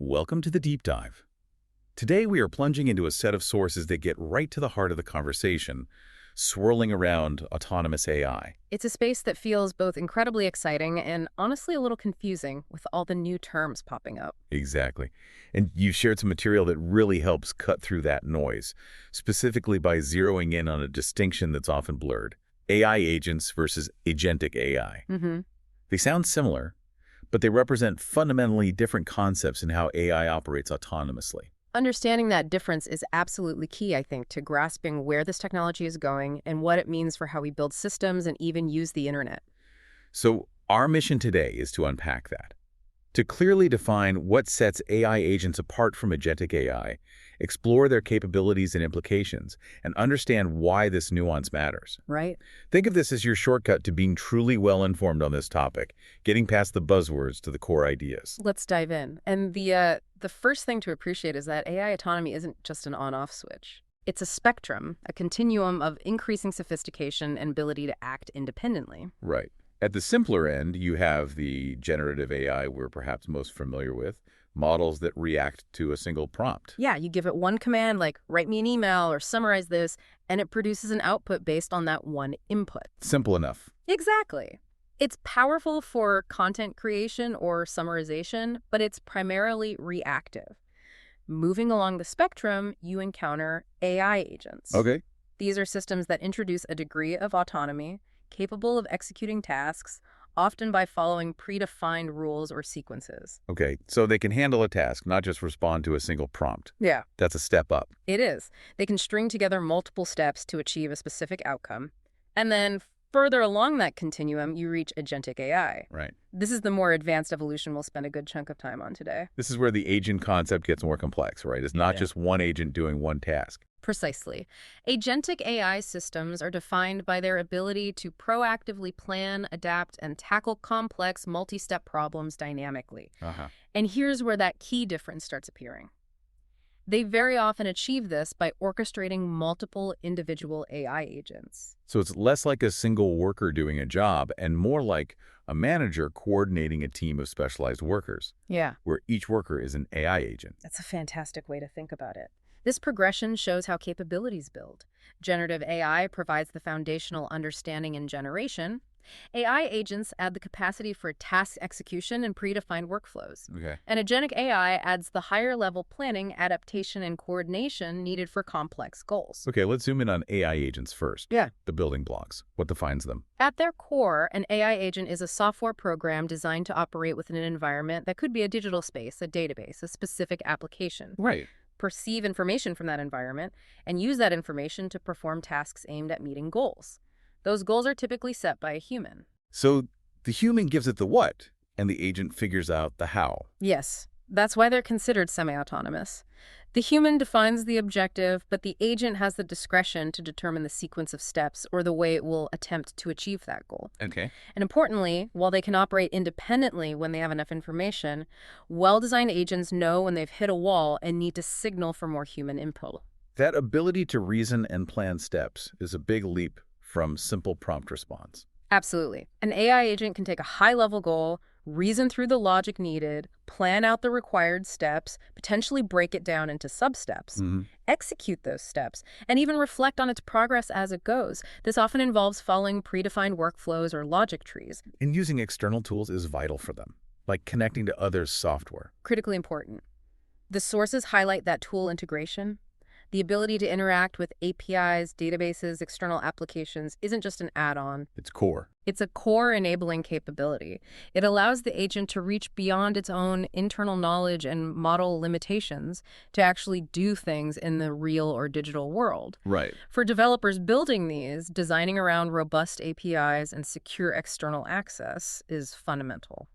Welcome to the Deep Dive. Today we are plunging into a set of sources that get right to the heart of the conversation, swirling around autonomous AI. It's a space that feels both incredibly exciting and honestly a little confusing with all the new terms popping up. Exactly. And you've shared some material that really helps cut through that noise, specifically by zeroing in on a distinction that's often blurred: AI agents versus agentic AI. They sound similar, but they represent fundamentally different concepts in how AI operates autonomously. Understanding that difference is absolutely key, I think, to grasping where this technology is going and what it means for how we build systems and even use the internet. So our mission today is to unpack that, to clearly define what sets AI agents apart from agentic AI, explore their capabilities and implications, and understand why this nuance matters. Right? Think of this as your shortcut to being truly well-informed on this topic, getting past the buzzwords to the core ideas. Let's dive in. And the first thing to appreciate is that AI autonomy isn't just an on-off switch. It's a spectrum, a continuum of increasing sophistication and ability to act independently. Right. At the simpler end, you have the generative AI we're perhaps most familiar with, models that react to a single prompt. Yeah, you give it one command like write me an email or summarize this, and it produces an output based on that one input. Simple enough. Exactly. It's powerful for content creation or summarization, but it's primarily reactive. Moving along the spectrum, you encounter AI agents. Okay. These are systems that introduce a degree of autonomy, capable of executing tasks, often by following predefined rules or sequences. Okay, so they can handle a task, not just respond to a single prompt. Yeah. That's a step up. It is. They can string together multiple steps to achieve a specific outcome. And then further along that continuum, you reach agentic AI. Right. This is the more advanced evolution we'll spend a good chunk of time on today. This is where the agent concept gets more complex, right? It's not just one agent doing one task. Precisely. Agentic AI systems are defined by their ability to proactively plan, adapt, and tackle complex multi-step problems dynamically. And here's where that key difference starts appearing. They very often achieve this by orchestrating multiple individual AI agents. So it's less like a single worker doing a job and more like a manager coordinating a team of specialized workers. Yeah. Where each worker is an AI agent. That's a fantastic way to think about it. This progression shows how capabilities build. Generative AI provides the foundational understanding and generation. AI agents add the capacity for task execution and predefined workflows. Okay. And agentic AI adds the higher-level planning, adaptation, and coordination needed for complex goals. Okay, let's zoom in on AI agents first. Yeah. The building blocks. What defines them? At their core, an AI agent is a software program designed to operate within an environment that could be a digital space, a database, a specific application. Right. Perceive information from that environment, and use that information to perform tasks aimed at meeting goals. Those goals are typically set by a human. So the human gives it the what, and the agent figures out the how. Yes, that's why they're considered semi-autonomous. The human defines the objective, but the agent has the discretion to determine the sequence of steps or the way it will attempt to achieve that goal. Okay. And importantly, while they can operate independently when they have enough information, well-designed agents know when they've hit a wall and need to signal for more human input. That ability to reason and plan steps is a big leap from simple prompt response. Absolutely. An AI agent can take a high-level goal, reason through the logic needed, plan out the required steps, potentially break it down into sub-steps, execute those steps, and even reflect on its progress as it goes. This often involves following predefined workflows or logic trees. And using external tools is vital for them, like connecting to others' software. Critically important. The sources highlight that tool integration. The ability to interact with APIs, databases, external applications isn't just an add-on. It's core. It's a core enabling capability. It allows the agent to reach beyond its own internal knowledge and model limitations to actually do things in the real or digital world. Right. For developers building these, designing around robust APIs and secure external access is fundamental.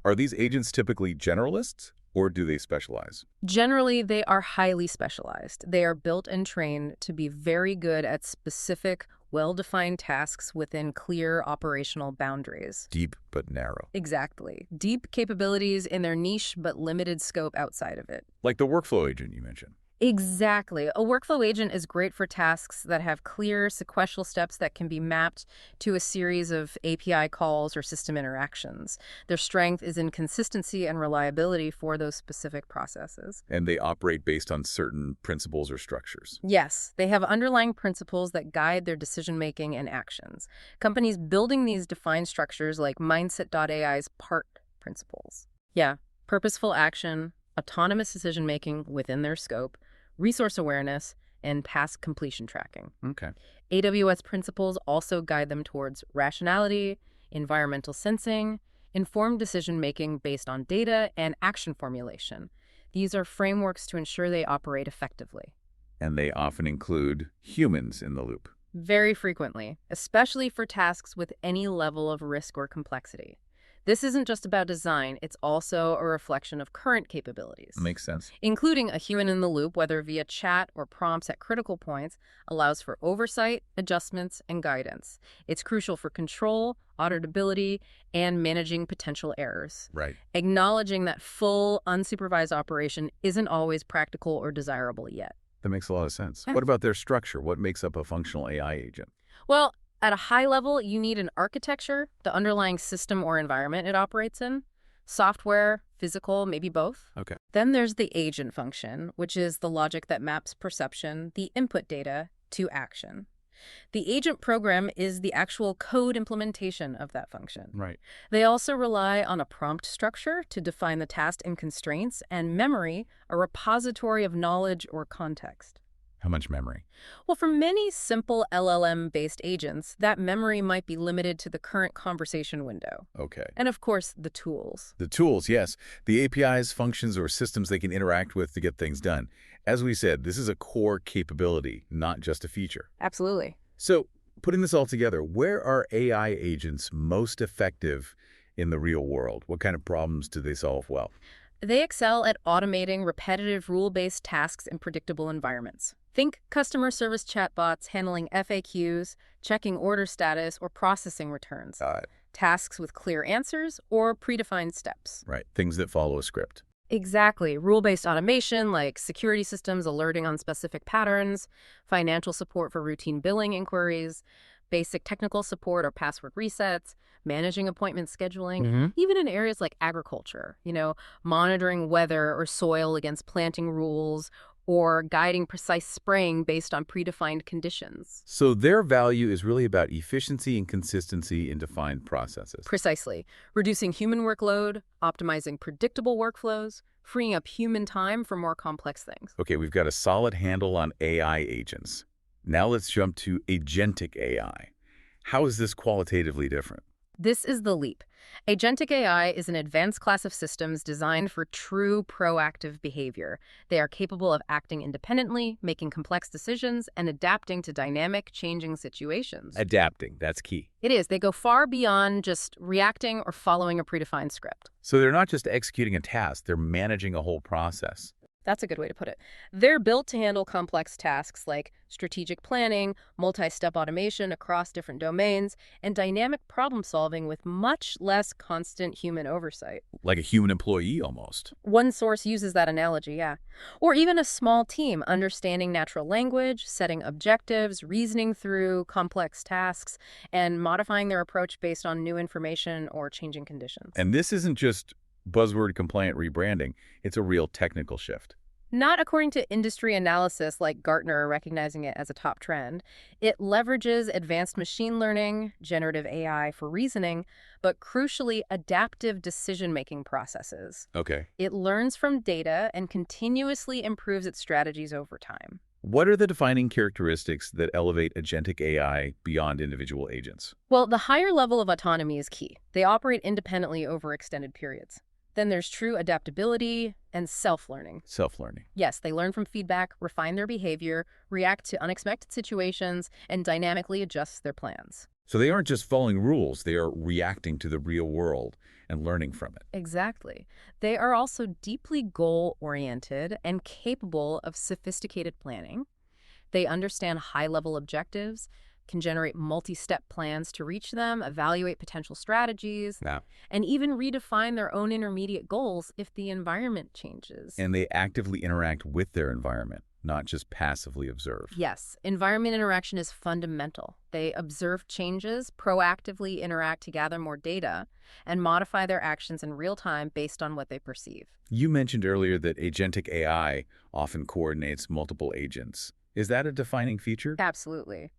Are these agents typically generalists, or do they specialize? Generally, they are highly specialized. They are built and trained to be very good at specific, well-defined tasks within clear operational boundaries. Deep but narrow. Exactly. Deep capabilities in their niche but limited scope outside of it. Like the workflow agent you mentioned. Exactly. A workflow agent is great for tasks that have clear sequential steps that can be mapped to a series of API calls or system interactions. Their strength is in consistency and reliability for those specific processes. And they operate based on certain principles or structures. Yes, they have underlying principles that guide their decision-making and actions. Companies building these defined structures like Mindset.ai's PART principles. Yeah, purposeful action, autonomous decision-making within their scope, resource awareness, and task completion tracking. Okay. AWS principles also guide them towards rationality, environmental sensing, informed decision-making based on data, and action formulation. These are frameworks to ensure they operate effectively. And they often include humans in the loop. Very frequently, especially for tasks with any level of risk or complexity. This isn't just about design, it's also a reflection of current capabilities. Makes sense. Including a human in the loop, whether via chat or prompts at critical points, allows for oversight, adjustments, and guidance. It's crucial for control, auditability, and managing potential errors. Right. Acknowledging that full, unsupervised operation isn't always practical or desirable yet. That makes a lot of sense. Yeah. What about their structure? What makes up a functional AI agent? Well, at a high level, you need an architecture, the underlying system or environment it operates in, software, physical, maybe both. Okay. Then there's the agent function, which is the logic that maps perception, the input data, to action. The agent program is the actual code implementation of that function. Right. They also rely on a prompt structure to define the task and constraints, and memory, a repository of knowledge or context. How much memory? Well, for many simple LLM-based agents, that memory might be limited to the current conversation window. Okay. And of course, the tools. The tools, yes. The APIs, functions, or systems they can interact with to get things done. As we said, this is a core capability, not just a feature. Absolutely. So, putting this all together, where are AI agents most effective in the real world? What kind of problems do they solve well? They excel at automating repetitive rule-based tasks in predictable environments. Think customer service chatbots handling FAQs, checking order status, or processing returns. Tasks with clear answers or predefined steps. Right. Things that follow a script. Exactly. Rule-based automation like security systems alerting on specific patterns, financial support for routine billing inquiries, basic technical support or password resets, managing appointment scheduling, even in areas like agriculture, monitoring weather or soil against planting rules, or guiding precise spraying based on predefined conditions. So their value is really about efficiency and consistency in defined processes. Precisely. Reducing human workload, optimizing predictable workflows, freeing up human time for more complex things. Okay, we've got a solid handle on AI agents. Now let's jump to Agentic AI. How is this qualitatively different? This is the leap. Agentic AI is an advanced class of systems designed for true proactive behavior. They are capable of acting independently, making complex decisions, and adapting to dynamic, changing situations. Adapting, that's key. It is. They go far beyond just reacting or following a predefined script. So they're not just executing a task, they're managing a whole process. That's a good way to put it. They're built to handle complex tasks like strategic planning, multi-step automation across different domains, and dynamic problem solving with much less constant human oversight. Like a human employee almost. One source uses that analogy, yeah. Or even a small team understanding natural language, setting objectives, reasoning through complex tasks, and modifying their approach based on new information or changing conditions. And this isn't just buzzword compliant rebranding, it's a real technical shift. Not according to industry analysis like Gartner recognizing it as a top trend. It leverages advanced machine learning, generative AI for reasoning, but crucially adaptive decision-making processes. Okay. It learns from data and continuously improves its strategies over time. What are the defining characteristics that elevate agentic AI beyond individual agents? Well, the higher level of autonomy is key. They operate independently over extended periods. Then there's true adaptability and self-learning. Self-learning. Yes, they learn from feedback, refine their behavior, react to unexpected situations, and dynamically adjust their plans. So they aren't just following rules, they are reacting to the real world and learning from it. Exactly. They are also deeply goal-oriented and capable of sophisticated planning. They understand high-level objectives, can generate multi-step plans to reach them, evaluate potential strategies, and even redefine their own intermediate goals if the environment changes. And they actively interact with their environment. not just passively observe. Yes, environment interaction is fundamental. They observe changes, proactively interact to gather more data, and modify their actions in real time based on what they perceive. You mentioned earlier that agentic AI often coordinates multiple agents. Is that a defining feature? Absolutely.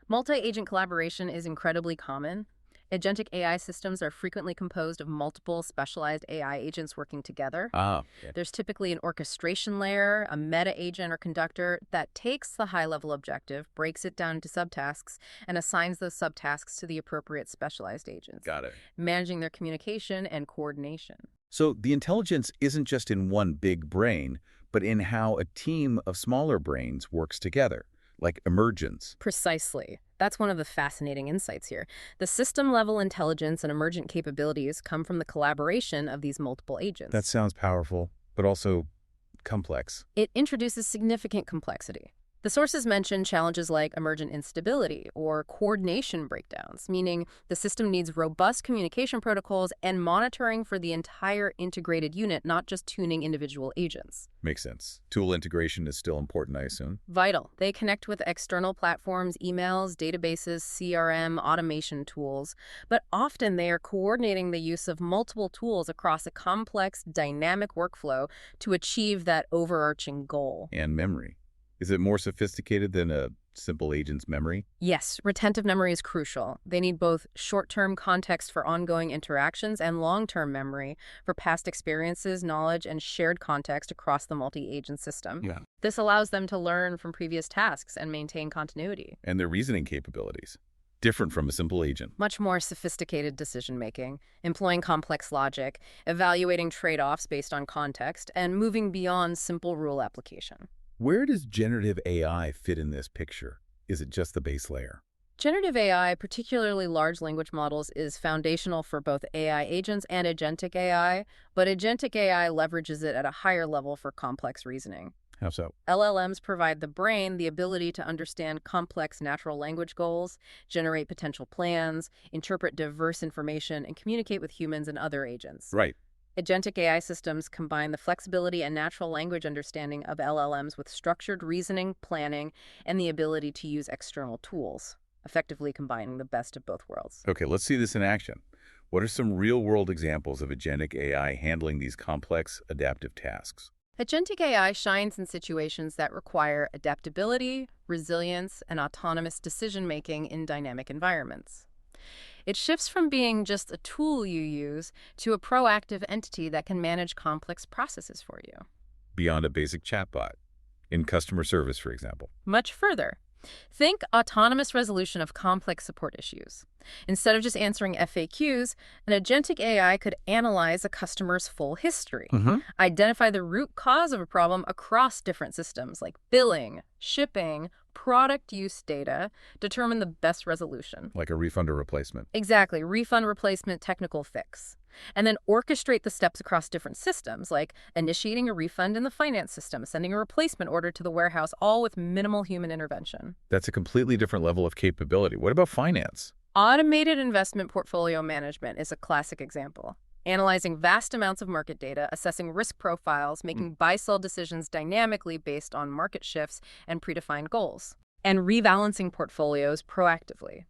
Multi-agent collaboration is incredibly common. Agentic AI systems are frequently composed of multiple specialized AI agents working together. Yeah. There's typically an orchestration layer, a meta agent or conductor that takes the high-level objective, breaks it down into subtasks, and assigns those subtasks to the appropriate specialized agents, Got it. managing their communication and coordination. So the intelligence isn't just in one big brain, but in how a team of smaller brains works together, like emergence. Precisely. That's one of the fascinating insights here. The system-level intelligence and emergent capabilities come from the collaboration of these multiple agents. That sounds powerful, but also complex. It introduces significant complexity. The sources mention challenges like emergent instability or coordination breakdowns, meaning the system needs robust communication protocols and monitoring for the entire integrated unit, not just tuning individual agents. Makes sense. Tool integration is still important, I assume. Vital. They connect with external platforms, emails, databases, CRM, automation tools, but often they are coordinating the use of multiple tools across a complex, dynamic workflow to achieve that overarching goal. And memory. Is it more sophisticated than a simple agent's memory? Yes, retentive memory is crucial. They need both short-term context for ongoing interactions and long-term memory for past experiences, knowledge, and shared context across the multi-agent system. Yeah. This allows them to learn from previous tasks and maintain continuity. And their reasoning capabilities. Different from a simple agent. Much more sophisticated decision-making, employing complex logic, evaluating trade-offs based on context, and moving beyond simple rule application. Where does generative AI fit in this picture? Is it just the base layer? Generative AI, particularly large language models, is foundational for both AI agents and agentic AI, but agentic AI leverages it at a higher level for complex reasoning. How so? LLMs provide the brain the ability to understand complex natural language goals, generate potential plans, interpret diverse information, and communicate with humans and other agents. Right. Agentic AI systems combine the flexibility and natural language understanding of LLMs with structured reasoning, planning, and the ability to use external tools, effectively combining the best of both worlds. Okay, let's see this in action. What are some real-world examples of agentic AI handling these complex, adaptive tasks? Agentic AI shines in situations that require adaptability, resilience, and autonomous decision-making in dynamic environments. It shifts from being just a tool you use to a proactive entity that can manage complex processes for you. Beyond a basic chatbot. In customer service, for example. Much further. Think autonomous resolution of complex support issues. Instead of just answering FAQs, an agentic AI could analyze a customer's full history, identify the root cause of a problem across different systems like billing, shipping, product use data, determine the best resolution. Like a refund or replacement. Exactly, refund, replacement, technical fix. And then orchestrate the steps across different systems, like initiating a refund in the finance system, sending a replacement order to the warehouse, all with minimal human intervention. That's a completely different level of capability. What about finance? Automated investment portfolio management is a classic example. Analyzing vast amounts of market data, assessing risk profiles, making buy-sell decisions dynamically based on market shifts and predefined goals, and rebalancing portfolios proactively.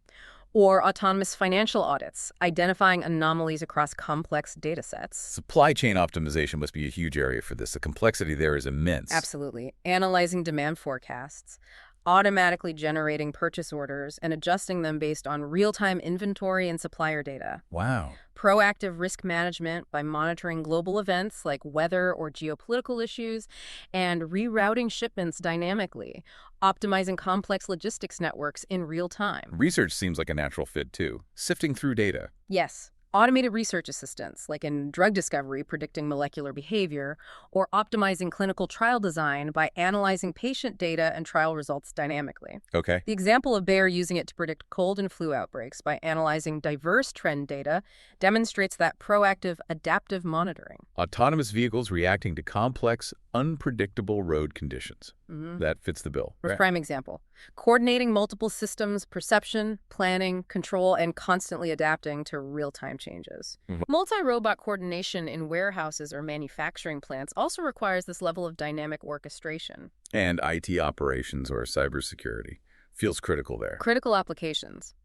Or autonomous financial audits, identifying anomalies across complex data sets. Supply chain optimization must be a huge area for this. The complexity there is immense. Absolutely. Analyzing demand forecasts, automatically generating purchase orders, and adjusting them based on real-time inventory and supplier data. Wow. Proactive risk management by monitoring global events like weather or geopolitical issues, and rerouting shipments dynamically, optimizing complex logistics networks in real time. Research seems like a natural fit, too. Sifting through data. Yes. Automated research assistants, like in drug discovery predicting molecular behavior, or optimizing clinical trial design by analyzing patient data and trial results dynamically. Okay. The example of Bayer using it to predict cold and flu outbreaks by analyzing diverse trend data demonstrates that proactive, adaptive monitoring. Autonomous vehicles reacting to complex, unpredictable road conditions. That fits the bill. For prime example, coordinating multiple systems, perception, planning, control, and constantly adapting to real-time changes. Multi-robot coordination in warehouses or manufacturing plants also requires this level of dynamic orchestration. And IT operations or cybersecurity feels critical there. Critical applications.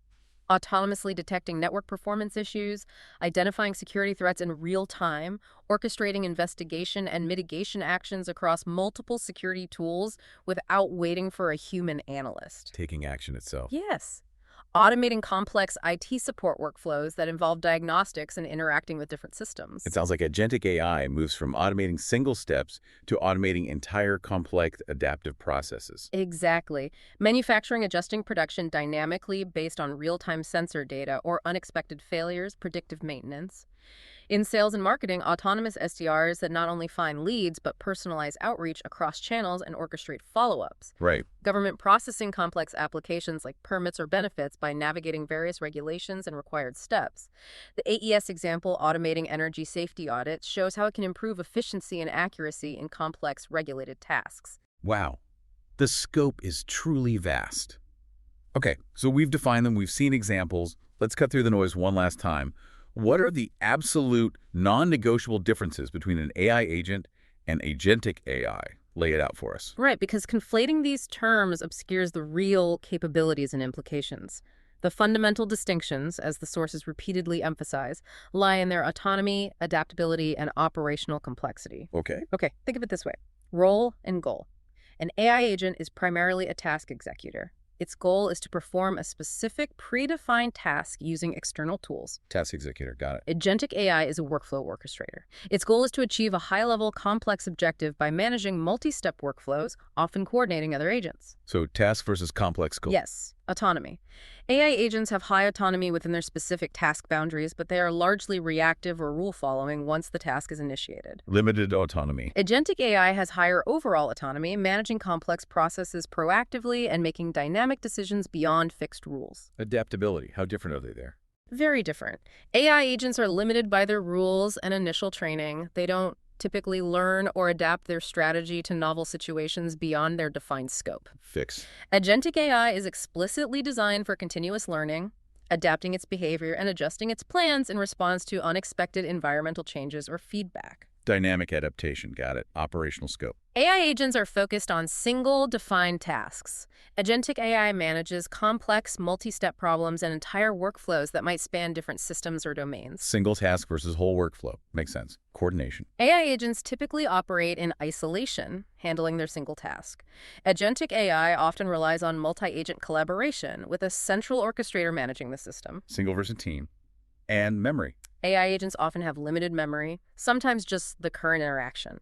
Autonomously detecting network performance issues, identifying security threats in real time, orchestrating investigation and mitigation actions across multiple security tools without waiting for a human analyst. Taking action itself. Yes. Automating complex IT support workflows that involve diagnostics and interacting with different systems. It sounds like Agentic AI moves from automating single steps to automating entire complex adaptive processes. Exactly. Manufacturing adjusting production dynamically based on real-time sensor data or unexpected failures, predictive maintenance. In sales and marketing, autonomous SDRs that not only find leads but personalize outreach across channels and orchestrate follow-ups. Right. Government processing complex applications like permits or benefits by navigating various regulations and required steps. The AES example, automating energy safety audits, shows how it can improve efficiency and accuracy in complex regulated tasks. Wow. The scope is truly vast. Okay, so we've defined them, we've seen examples. Let's cut through the noise one last time. What are the absolute non-negotiable differences between an AI agent and agentic AI? Lay it out for us. Right, because conflating these terms obscures the real capabilities and implications. The fundamental distinctions, as the sources repeatedly emphasize, lie in their autonomy, adaptability, and operational complexity. Okay. Okay, think of it this way. Role and goal. An AI agent is primarily a task executor. Its goal is to perform a specific predefined task using external tools. Task executor, got it. Agentic AI is a workflow orchestrator. Its goal is to achieve a high-level, complex objective by managing multi-step workflows, often coordinating other agents. So task versus complex goal. Yes, autonomy. AI agents have high autonomy within their specific task boundaries, but they are largely reactive or rule-following once the task is initiated. Limited autonomy. Agentic AI has higher overall autonomy, managing complex processes proactively and making dynamic decisions beyond fixed rules. Adaptability, how different are they there? Very different. AI agents are limited by their rules and initial training. They don't typically learn or adapt their strategy to novel situations beyond their defined scope. Fix. Agentic AI is explicitly designed for continuous learning, adapting its behavior and adjusting its plans in response to unexpected environmental changes or feedback. Dynamic adaptation, got it. Operational scope. AI agents are focused on single, defined tasks. Agentic AI manages complex, multi-step problems and entire workflows that might span different systems or domains. Single task versus whole workflow. Makes sense. Coordination. AI agents typically operate in isolation, handling their single task. Agentic AI often relies on multi-agent collaboration, with a central orchestrator managing the system. Single versus team. And memory. AI agents often have limited memory, sometimes just the current interaction.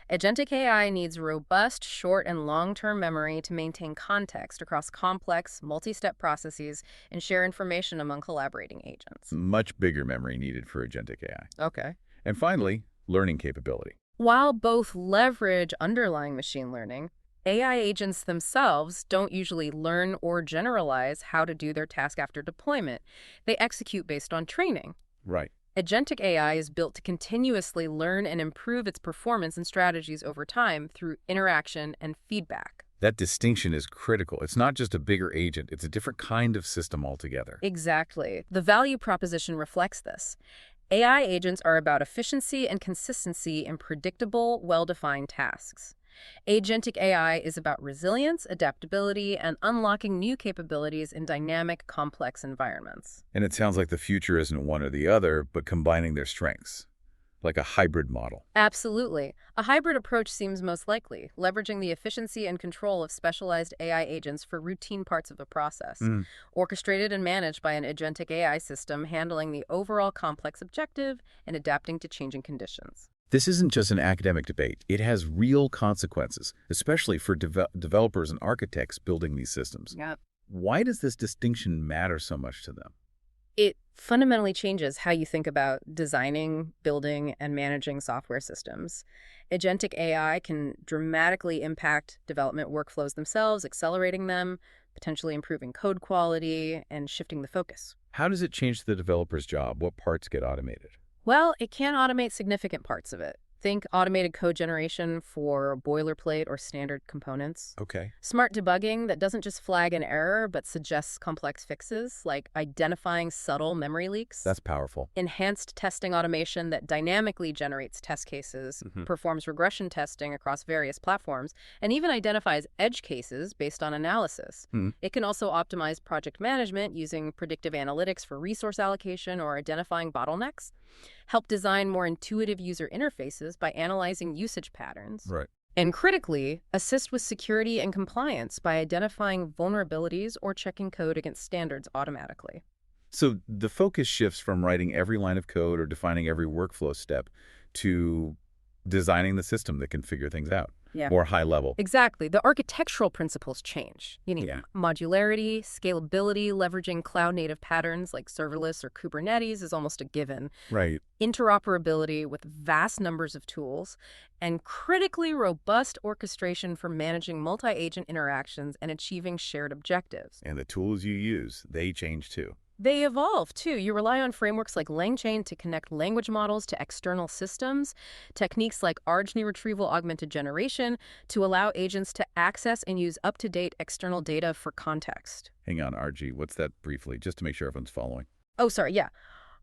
Agentic AI needs robust, short, and long-term memory to maintain context across complex, multi-step processes and share information among collaborating agents. Much bigger memory needed for agentic AI. Okay. And finally, learning capability. While both leverage underlying machine learning, AI agents themselves don't usually learn or generalize how to do their task after deployment. They execute based on training. Right. Agentic AI is built to continuously learn and improve its performance and strategies over time through interaction and feedback. That distinction is critical. It's not just a bigger agent, it's a different kind of system altogether. Exactly. The value proposition reflects this. AI agents are about efficiency and consistency in predictable, well-defined tasks. Agentic AI is about resilience, adaptability, and unlocking new capabilities in dynamic, complex environments. And it sounds like the future isn't one or the other, but combining their strengths, like a hybrid model. Absolutely. A hybrid approach seems most likely, leveraging the efficiency and control of specialized AI agents for routine parts of a process, orchestrated and managed by an agentic AI system handling the overall complex objective and adapting to changing conditions. This isn't just an academic debate. It has real consequences, especially for developers and architects building these systems. Yep. Why does this distinction matter so much to them? It fundamentally changes how you think about designing, building, and managing software systems. Agentic AI can dramatically impact development workflows themselves, accelerating them, potentially improving code quality, and shifting the focus. How does it change the developer's job? What parts get automated? Well, it can automate significant parts of it. Think automated code generation for boilerplate or standard components. Okay. Smart debugging that doesn't just flag an error, but suggests complex fixes, like identifying subtle memory leaks. That's powerful. Enhanced testing automation that dynamically generates test cases, performs regression testing across various platforms, and even identifies edge cases based on analysis. It can also optimize project management using predictive analytics for resource allocation or identifying bottlenecks. Help design more intuitive user interfaces by analyzing usage patterns. Right. And critically, assist with security and compliance by identifying vulnerabilities or checking code against standards automatically. So the focus shifts from writing every line of code or defining every workflow step to designing the system that can figure things out. Yeah. More high level. Exactly. The architectural principles change. You need Yeah. modularity, scalability, leveraging cloud-native patterns like serverless or Kubernetes is almost a given. Right. Interoperability with vast numbers of tools, and critically robust orchestration for managing multi-agent interactions and achieving shared objectives. And the tools you use, they change too. They evolve, too. You rely on frameworks like LangChain to connect language models to external systems, techniques like Argny retrieval augmented generation to allow agents to access and use up-to-date external data for context. Hang on, RG. What's that briefly, just to make sure everyone's following? Oh, sorry, yeah.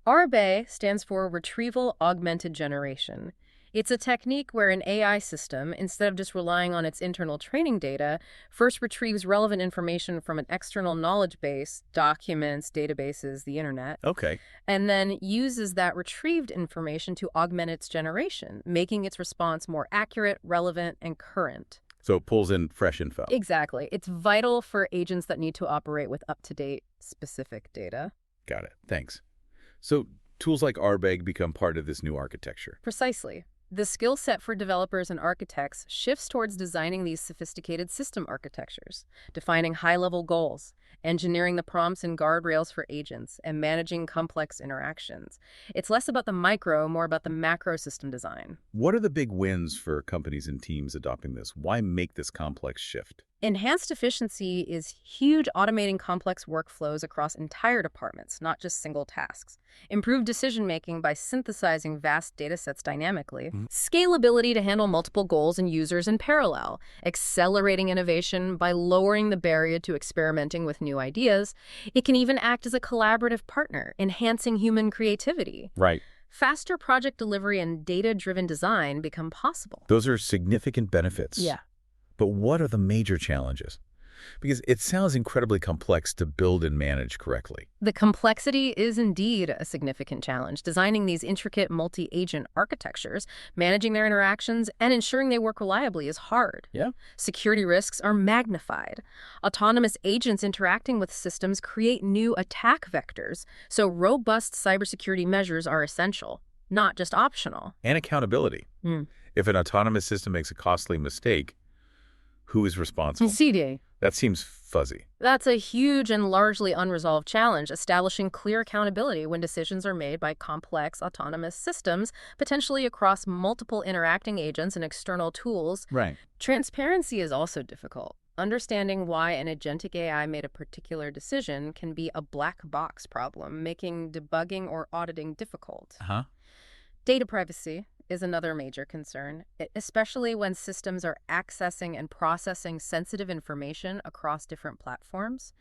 RBAY stands for Retrieval Augmented Generation. It's a technique where an AI system, instead of just relying on its internal training data, first retrieves relevant information from an external knowledge base, documents, databases, the internet, Okay. and then uses that retrieved information to augment its generation, making its response more accurate, relevant, and current. So it pulls in fresh info. Exactly. It's vital for agents that need to operate with up-to-date, specific data. Got it. Thanks. So tools like RBAG become part of this new architecture. Precisely. The skill set for developers and architects shifts towards designing these sophisticated system architectures, defining high-level goals, engineering the prompts and guardrails for agents, and managing complex interactions. It's less about the micro, more about the macro system design. What are the big wins for companies and teams adopting this? Why make this complex shift? Enhanced efficiency is huge, automating complex workflows across entire departments, not just single tasks. Improved decision-making by synthesizing vast datasets dynamically. Scalability to handle multiple goals and users in parallel. Accelerating innovation by lowering the barrier to experimenting with new ideas. It can even act as a collaborative partner, enhancing human creativity. Right. Faster project delivery and data-driven design become possible. Those are significant benefits. Yeah. But what are the major challenges? Because it sounds incredibly complex to build and manage correctly. The complexity is indeed a significant challenge. Designing these intricate multi-agent architectures, managing their interactions, and ensuring they work reliably is hard. Yeah. Security risks are magnified. Autonomous agents interacting with systems create new attack vectors, so robust cybersecurity measures are essential, not just optional. And accountability. If an autonomous system makes a costly mistake, who is responsible? CDA. That seems fuzzy. That's a huge and largely unresolved challenge, establishing clear accountability when decisions are made by complex autonomous systems, potentially across multiple interacting agents and external tools. Right. Transparency is also difficult. Understanding why an agentic AI made a particular decision can be a black box problem, making debugging or auditing difficult. Data privacy is another major concern, especially when systems are accessing and processing sensitive information across different platforms.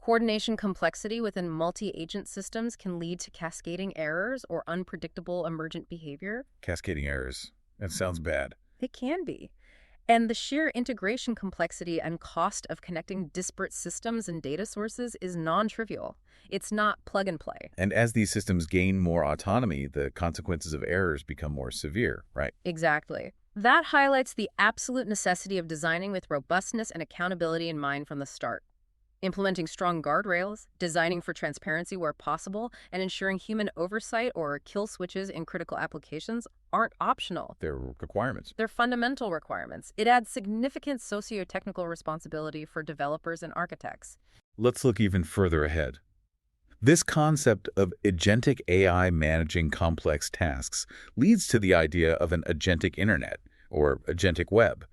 Coordination complexity within multi-agent systems can lead to cascading errors or unpredictable emergent behavior. Cascading errors. That sounds bad. It can be. And the sheer integration complexity and cost of connecting disparate systems and data sources is non-trivial. It's not plug and play. And as these systems gain more autonomy, the consequences of errors become more severe, right? Exactly. That highlights the absolute necessity of designing with robustness and accountability in mind from the start. Implementing strong guardrails, designing for transparency where possible, and ensuring human oversight or kill switches in critical applications aren't optional. They're requirements. They're fundamental requirements. It adds significant socio-technical responsibility for developers and architects. Let's look even further ahead. This concept of agentic AI managing complex tasks leads to the idea of an agentic internet or agentic web.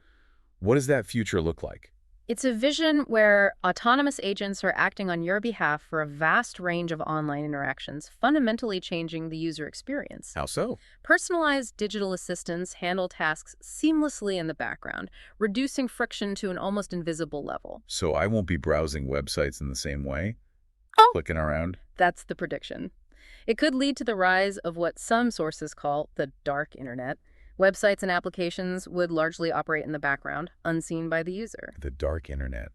What does that future look like? It's a vision where autonomous agents are acting on your behalf for a vast range of online interactions, fundamentally changing the user experience. How so? Personalized digital assistants handle tasks seamlessly in the background, reducing friction to an almost invisible level. So I won't be browsing websites in the same way? Oh, Clicking around? that's the prediction. It could lead to the rise of what some sources call the dark internet. Websites and applications would largely operate in the background, unseen by the user. The dark internet.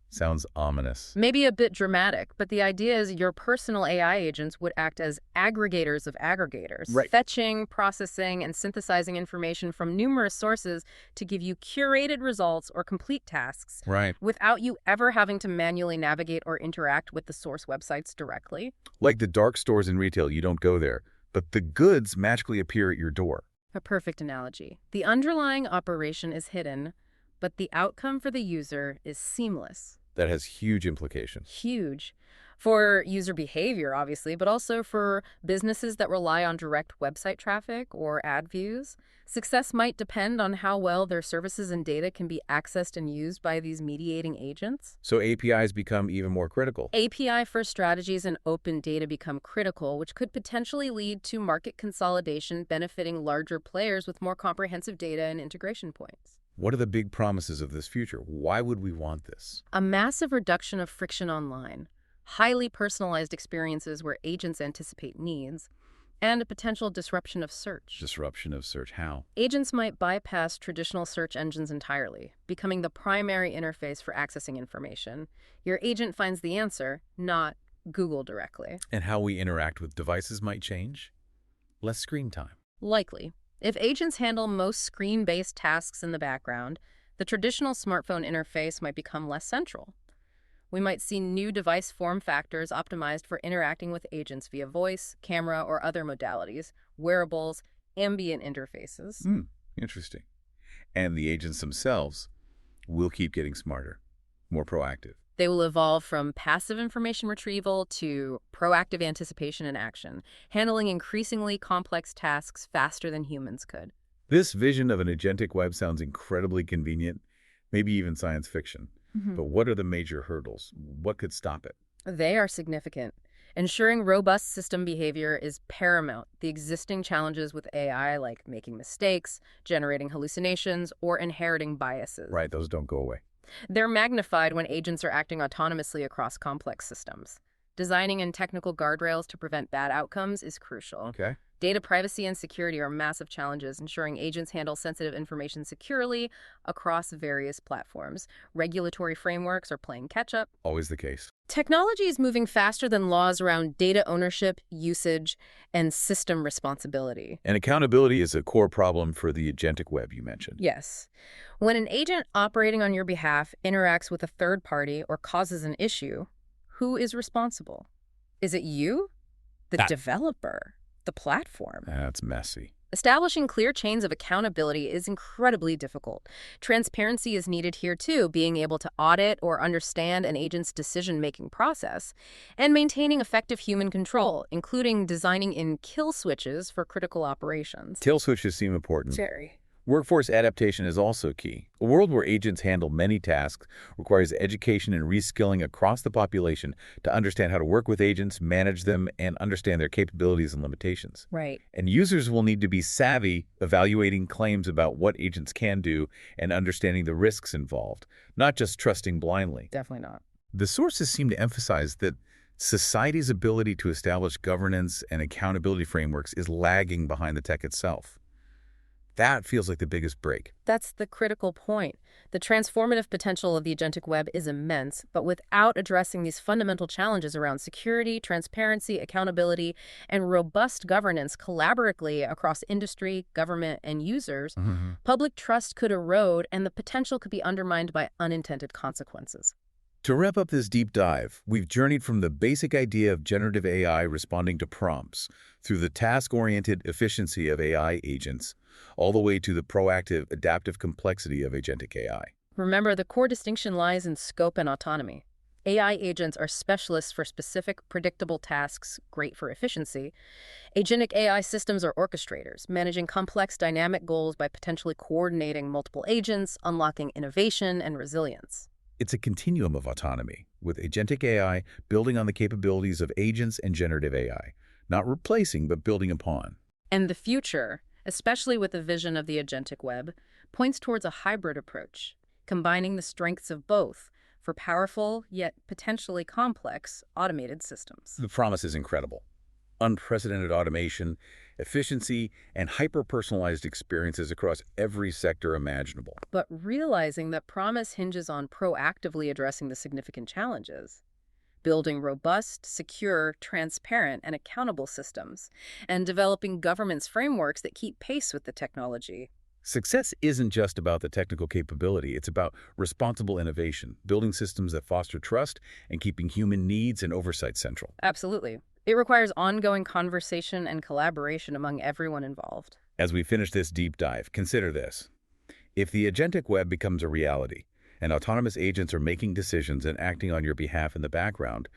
Sounds ominous. Maybe a bit dramatic, but the idea is your personal AI agents would act as aggregators of aggregators, Right. fetching, processing, and synthesizing information from numerous sources to give you curated results or complete tasks Right. without you ever having to manually navigate or interact with the source websites directly. Like the dark stores in retail, you don't go there, but the goods magically appear at your door. A perfect analogy. The underlying operation is hidden, but the outcome for the user is seamless. That has huge implications. Huge. For user behavior, obviously, but also for businesses that rely on direct website traffic or ad views. Success might depend on how well their services and data can be accessed and used by these mediating agents. So APIs become even more critical. API-first strategies and open data become critical, which could potentially lead to market consolidation benefiting larger players with more comprehensive data and integration points. What are the big promises of this future? Why would we want this? A massive reduction of friction online, highly personalized experiences where agents anticipate needs, and a potential disruption of search. Disruption of search. How? Agents might bypass traditional search engines entirely, becoming the primary interface for accessing information. Your agent finds the answer, not Google directly. And how we interact with devices might change? Less screen time. Likely. If agents handle most screen-based tasks in the background, the traditional smartphone interface might become less central. We might see new device form factors optimized for interacting with agents via voice, camera, or other modalities, wearables, ambient interfaces. Interesting. And the agents themselves will keep getting smarter, more proactive. They will evolve from passive information retrieval to proactive anticipation and action, handling increasingly complex tasks faster than humans could. This vision of an agentic web sounds incredibly convenient, maybe even science fiction. But what are the major hurdles? What could stop it? They are significant. Ensuring robust system behavior is paramount. The existing challenges with AI, like making mistakes, generating hallucinations, or inheriting biases. Right, those don't go away. They're magnified when agents are acting autonomously across complex systems. Designing in technical guardrails to prevent bad outcomes is crucial. Okay. Data privacy and security are massive challenges, ensuring agents handle sensitive information securely across various platforms. Regulatory frameworks are playing catch-up. Always the case. Technology is moving faster than laws around data ownership, usage, and system responsibility. And accountability is a core problem for the agentic web you mentioned. Yes. When an agent operating on your behalf interacts with a third party or causes an issue, who is responsible? Is it you? The developer? The platform? That's messy. Establishing clear chains of accountability is incredibly difficult. Transparency is needed here too, being able to audit or understand an agent's decision-making process, and maintaining effective human control, including designing in kill switches for critical operations. Kill switches seem important. Very. Workforce adaptation is also key. A world where agents handle many tasks requires education and reskilling across the population to understand how to work with agents, manage them, and understand their capabilities and limitations. Right. And users will need to be savvy evaluating claims about what agents can do and understanding the risks involved, not just trusting blindly. Definitely not. The sources seem to emphasize that society's ability to establish governance and accountability frameworks is lagging behind the tech itself. That feels like the biggest break. That's the critical point. The transformative potential of the agentic web is immense, but without addressing these fundamental challenges around security, transparency, accountability, and robust governance collaboratively across industry, government, and users, public trust could erode and the potential could be undermined by unintended consequences. To wrap up this deep dive, we've journeyed from the basic idea of generative AI responding to prompts through the task-oriented efficiency of AI agents, all the way to the proactive, adaptive complexity of agentic AI. Remember, the core distinction lies in scope and autonomy. AI agents are specialists for specific, predictable tasks, great for efficiency. Agentic AI systems are orchestrators, managing complex, dynamic goals by potentially coordinating multiple agents, unlocking innovation and resilience. It's a continuum of autonomy, with agentic AI building on the capabilities of agents and generative AI, not replacing but building upon. And the future, especially with the vision of the agentic web, points towards a hybrid approach, combining the strengths of both for powerful yet potentially complex automated systems. The promise is incredible. Unprecedented automation, efficiency, and hyper-personalized experiences across every sector imaginable. But realizing that promise hinges on proactively addressing the significant challenges, building robust, secure, transparent, and accountable systems, and developing governance frameworks that keep pace with the technology. Success isn't just about the technical capability, it's about responsible innovation, building systems that foster trust, and keeping human needs and oversight central. Absolutely. It requires ongoing conversation and collaboration among everyone involved. As we finish this deep dive, consider this. If the agentic web becomes a reality, and autonomous agents are making decisions and acting on your behalf in the background,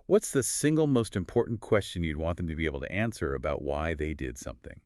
what's the single most important question you'd want them to be able to answer about why they did something?